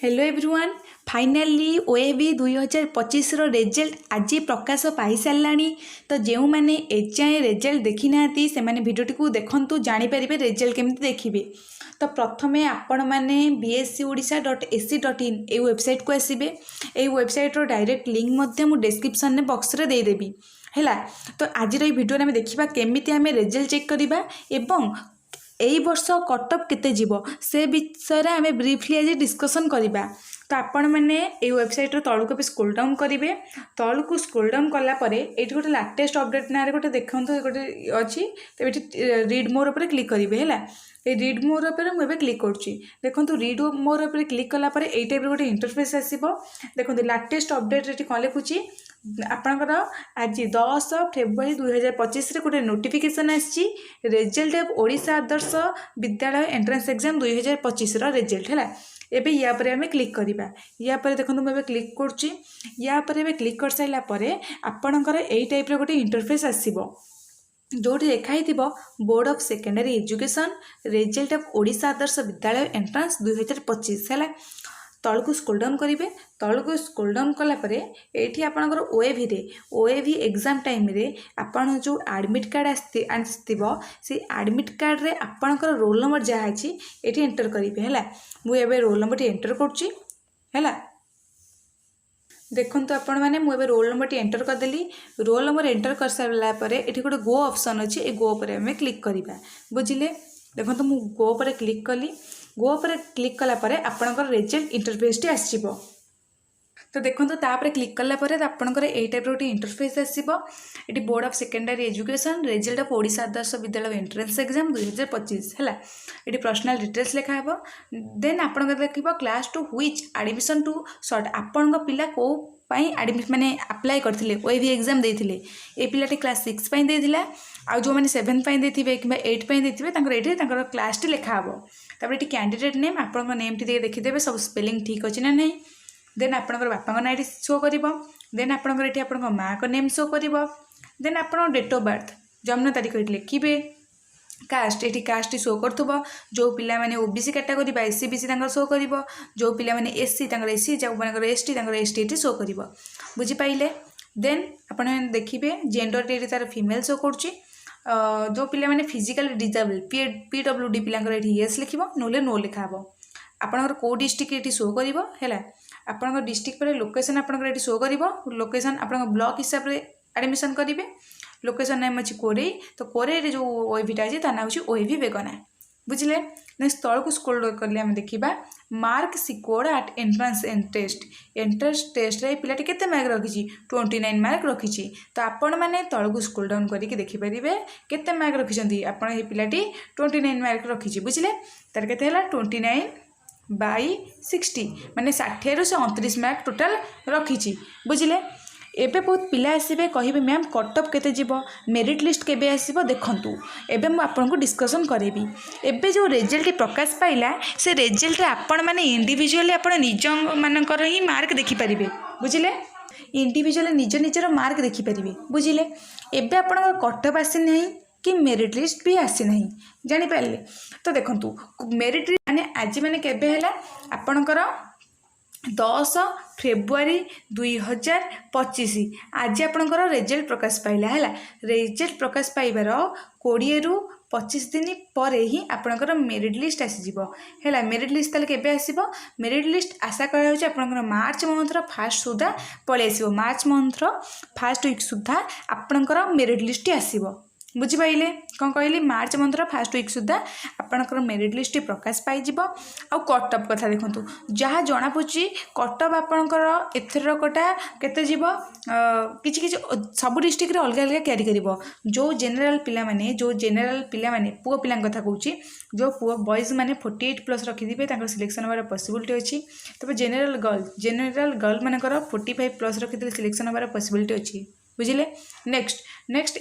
Hello everyone finally OAB 2025 result आज प्रकाश पाई साराणी। तो जो मैंने एजाए रेजल्ट देखी ना से मैंने भिडियोटी को देखु जापर रेजल्ट केमी देखिए। तो प्रथम आपण मैंने bscodisha.ac.in ये वेबसाइट को आसबे। ये वेबसाइट्र डायरेक्ट लिंक मुझे डिस्क्रिप्शन बॉक्स रे देदेवी है। तो आज भिडियो आम देखा केमी आम रेजल्ट चेक करवा एवं एई वर्ष कटअप केते जीवो से विषय में आम ब्रीफली आज डिस्कसन करवा। तो आपण मैंने ये वेबसाइट तलू भी स्क्रोल डाउन करेंगे। तलू को स्क्रोल डाउन कलापर ये गोटे लाटेस्ट अपडेट ना गोटे देखो गोटे अच्छी। तो ये रीड मोर पर क्लिक करेंगे है। ये रीड मोर पर मुझे क्लिक करुँची। देखो रीड मोर पर क्लिक कलापर ये टाइप गोटे इंटरफेस आसो। देखो लाटेस्ट अपडेट ये कौन लिखुची आपणकर आज 10 फेब्रुआरी 2025 गोटे नोटिफिकेशन आसी result of Odisha Adarsh Vidyalaya entrance exam 2025 result है। एबे या पर आम क्लिक करवा। या पर देखो मुझे क्लिक करुँची। या पर एबे क्लिक कर साइला परे आपणकर एई टाइप गोटे इंटरफेस आसीबो जोटी लिखाई board of secondary education result of Odisha Adarsh Vidyalaya entrance 2025 है। तल को स्क्रोल डाउन करेंगे। तल को स्क्रोल डाउन कलापर ये आपंकर ओएवी एग्जाम टाइम रे आपन जो एडमिट कार्ड आसो से एडमिट कार्ड रे आपंकर रोल नंबर जहाँ अच्छी ये एंटर करेंगे है। मुझे रोल नंबर एंटर करुँची है। देखो आपण मैंने मुझे रोल नंबर एंटर करदेली। रोल नंबर एंटर कर सारापर ये गोटे गो ऑप्शन अच्छी। ये गो पर आम क्लिक करवा बुझिले। देखो तो मुझे गो पर क्लिक कली। गो पर क्लिक कलापर आपंकर रेजल्ट इंटरफेस टी आसो। तो देखो तापर क्लिक कलापर आपंकर ये टाइप गोटे इंटरफेस आसो। ये board of secondary education result of Odisha Adarsh Vidyalaya entrance exam 2025 है। ये पर्सनल डिटेल्स लिखा देन आप देखिए class to which admission to sought आपण पिला को एडमिट माने अप्लाई करथिले ओएवी एग्जाम देथिले। ए पिलाटी क्लास 6 पाई देथिला आ जो माने 7 पाई देथिबे कि 8 पाई देथिबे तांकर एठी तांकर क्लास टी लिखा हबो। तापर एठी कैंडिडेट नेम आपण नेम टी देखिदेबे सब स्पेलिंग ठीक अछि ना नहीं। देन आपणकर बापा नाँ शो कर। देन आपणकर एठी आपणकर माँ को नेम शो कर। देन आपण डेट ऑफ बर्थ जन्म तारीख ये लिखिबे। कास्ट ये कास्ट शो कर। जो पिला माने ओबीसी कैटेगरी बा एससी बीसी शो कर। जो पिला माने एससी एससी जो मानकर एसटी एसटी ये शो कर बुझीपारे। देन आप देखिए जेंडर ये तार फीमेल शो करुँची। जो पिला माने फिजिकल डिजेबल पीडब्ल्यूडी पिला येस लिख ना नो लिखा हे। आपंकर कौ डिस्ट्रिक्ट ये शो कर है। आपंकर डिस्ट्रिक्ट पर लोकेशन आपंकर शो कर। लोकेशन आप ब्लॉक हिसाब से एडमिशन करेंगे। लोकेशन नेम अच्छी कोरेई। तो कोरेई जो ओएवीटा अच्छी ता ना हूँ ओएवी बेगना बुझे। नेक्स्ट तल को स्क्रोल करले आम देखा mark secured at entrance test रे पिलाटी केते मार्क रखी 29 मार्क रखी। तो आपण मैंने तल को स्क्रोल डाउन करके देखिपारे केते मार्क रखिंट आपड़ ये पिलाटी 29 मार्क रखी बुझे। तार के 29/60 माने 60 रु 29 मार्क टोटाल रखी बुझे। एबे बहुत पिला आसबे कहे मैम कटअप केते जीवो मेरिट लिस्ट केबे आसीबो देखंतु। एबे मु आपनको डिस्कशन करेबी। एबे जो रिजल्ट प्रकाश पाइला से रिजल्ट आपण माने इंडिविजुअली आपण निज मानकर ही मार्क देखि परिबे बुझिले। इंडिविजुअली निज निजर मार्क देखि परिबे बुझिले। एबे आपण कटअप आसी नहीं कि मेरिट लिस्ट भी आसी नहीं जानि पाले। तो देखंतु मेरिट माने आज माने केबे हला आपणकर 10 फेब्रुआरी 2025 आज आपणकर रिजल्ट प्रकाश पाइला है। रिजल्ट प्रकाश पाइबार 20 रु 25 दिन पर ही आपणकर मेरिट लिस्ट आसीजिवो है। मेरिट लिस्ट ताले केबे आसीबो मेरिट लिस्ट आशा करा होची आपणकर मार्च मंथर फास्ट सुधा पळे आसीबो। मार्च मंथर फास्ट वीक सुधा आपणकर मेरिट लिस्ट आसीबो बुझीपारे। कौन कहली मार्च मंथर फास्ट वीक सुधा आपणकर मेरिट लिस्ट प्रकाश पाइजिवो। आ कटअप कथा देखंतु जहाँ जना पड़ी कटअप आपणकर एथरकटा केते जीव किछि किछि सब डिस्ट्रिक्ट रे अलग अलग क्यारी करिवो। जो जेनरल पिला माने पुओ पिला कथा कहूची जो पुओ बॉयज माने 48+ रखिदिबे तांकर सिलेक्शन होबार पॉसिबिलिटी अछि। तब जेनरल गर्ल मानकर 45+ रखिदिले सिलेक्शन होबार पॉसिबिलिटी अछि बुझिले। नेक्स्ट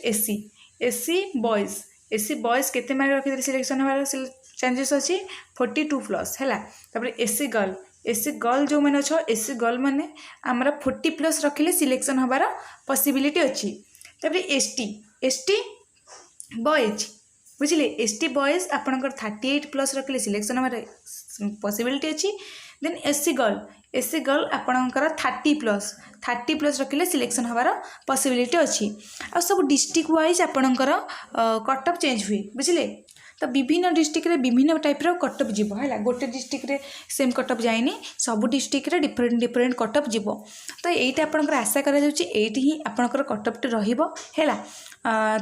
एससी बॉयज केते मार्क रखिदिले सिलेक्शन होबार चांसेस अछि 42+ है। तापर एससी गर्ल जो मैंने अच्छो एससी गर्ल मैंने आमर 40+ रखिले सिलेक्शन होबार पॉसिबिलिटी अच्छी। तापर एसटी बॉयज बुझिले। एसटी बॉयज आपणकर 38+ रखिले सिलेक्शन होबार पॉसिबिलिटी अच्छी। देन एससी गर्ल आपणकर 30+ रखिले सिलेक्शन हबार पॉसिबिलिटी अच्छी आ सब डिस्ट्रिक्ट वाइज आपणकर कटअप चेंज हुए बुझिले तो विभिन्न डिस्ट्रिक्ट रे विभिन्न टाइप रो कटअप जीवो हैला गोटे डिस्ट्रिक्ट रे सेम कटअप जाइनी सब डिस्ट्रिक्ट रे डिफरेंट कटअप जीवो तो एइटा आपणकर आशा करा जाउची एइटी ही आपणकर कटअप टे रहिबो हैला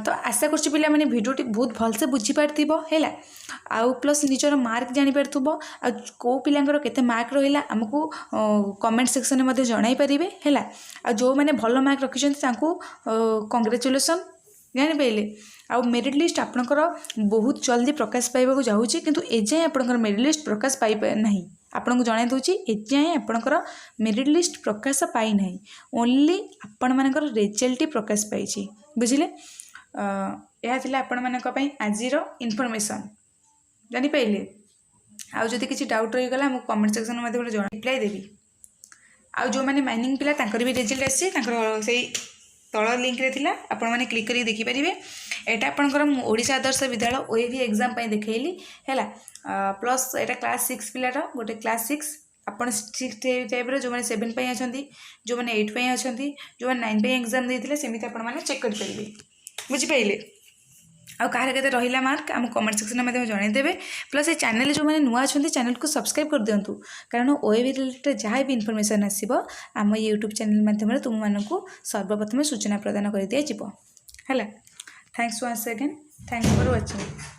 तो आशा करछि पिला माने भिडियोटी बहुत भल से बुझी पारथिबो हैला आउ प्लस निजर मार्क जानि पारथुबो आ को पिलांकर केते मार्क रहिला हमकु कमेंट सेक्शन में जणाई पारिबे हैला आ जो माने भलो मार्क रखिछन्ति तांकु कांग्रेचुलेशन जानि पाइले आउ मेरिट लिस्ट आपणकर बहुत जल्दी प्रकाश पाइबाकु जाउछि किंतु एजाय आपणकर मेरिट लिस्ट प्रकाश पाइ नाही आपन को जणाई दूची एजाय आपणकर मेरिट लिस्ट प्रकाश पाई नाही ओनली आपण मानकर रिजल्ट प्रकाश पाइछि बुझिले यह थिला आपण मानक पई आजिरो इन्फॉर्मेशन जानि पाइले आउ जदि किछि डाउट रहि गला हम कमेंट सेक्शन मध्ये गोटे रिप्लाई देबी आउ जो माने माइनिंग पिला तांकर भी रिजल्ट आसी तांकर सेही तळ लिंक रे थिला आपण माने क्लिक करी देखि परिबे एटा आपणकर ओडिशा आदर्श विद्यालय ओएवी एग्जाम पई देखैली हैला प्लस एटा क्लास 6 पिलार गोटे क्लास 6 आपण 6 टाइप रो जो माने 7 पई अछंती जो माने 8 पई अछंती जो माने 9 पई एग्जाम देथिले सेमिति आपण माने चेक करि परिबे बुझि पाइले आ कहार केते रहिला मार्क हम कमेंट सेक्शन में जणाई देबे प्लस ए चैनल जो माने नुआ अछंती चैनल को सब्सक्राइब कर दियंतु कारण ओएवी रिलेटेड जहाँ भी इन्फॉर्मेशन आसीबो हम यूट्यूब चैनल माध्यम रे तुम मानकु सर्वप्रथम सूचना प्रदान कर दिया जिवो हैला thanks once again thanks for watching.